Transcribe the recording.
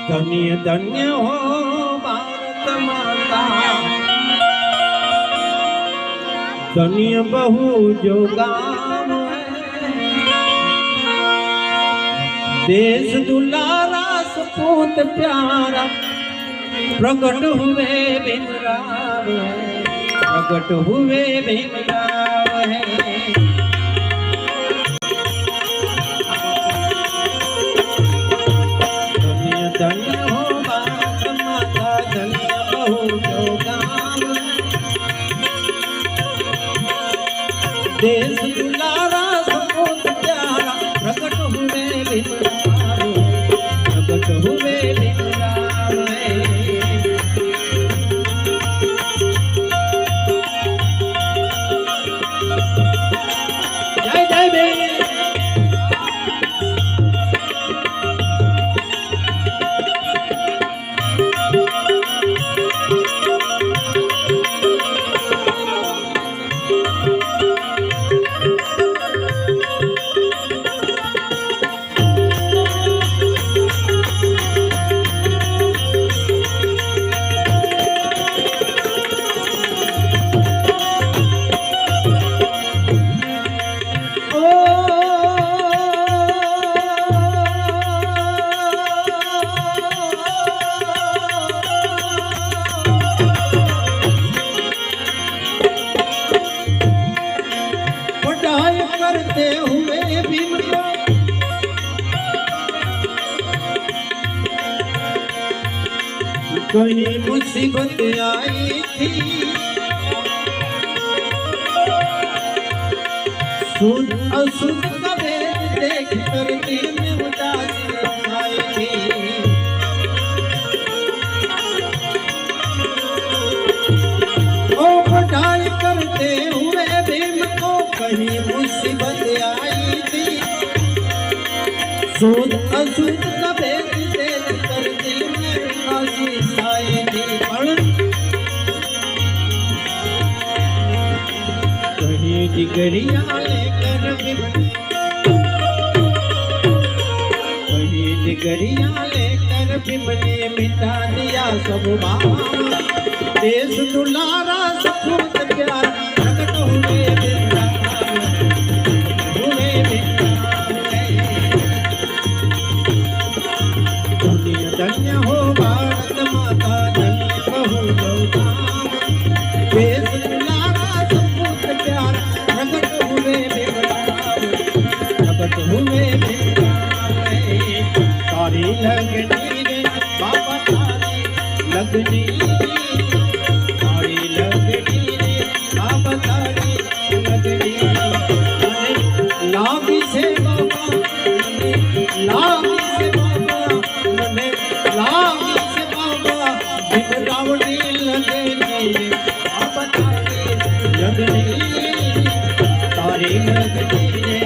धन्य धन्य हो भारत माता, धन्य बहु जो गाम देश दुलारा सपूत प्यारा प्रकट हुए भीमराव है, प्रकट हुए भीमराव है। धन्य धन्य हो भारत माता, धन्य बहु जो गाम देश दुलारा सपूत प्यारा प्रकट हुए भीमराव, प्रकट हुए भीमराव है। जय जय भीम। करते हुए भीम को कहीं मुसीबत आई थी, सुध असुध का भेद देख कर दिल में उदासी आई थी। ओ पढ़ाई करते हुए भीम को कहीं मुसीबत आई थी, सुध असुध का भेद देख कर दिल में उदासी आई थी। कहीं डिगरियां लेकर कहीं डिगरियां लेकर भीम ने मिटा दिया सब भाव, देश दुलारा सपूत प्यारा प्रकट हुए भीमराव, हुए भीमराव। धन्य धन्य हो भारत माता, धन्य बहु जो गाम देश दुलारा सपूत प्यारा प्रकट हुए भीमराव, प्रकट हुए भीमराव। तारी लगनी रे बाबा तारी लगनी, लागी से बाबा भीमराव ने लगनी बाबा तारी लगनी, तारी लगनी रे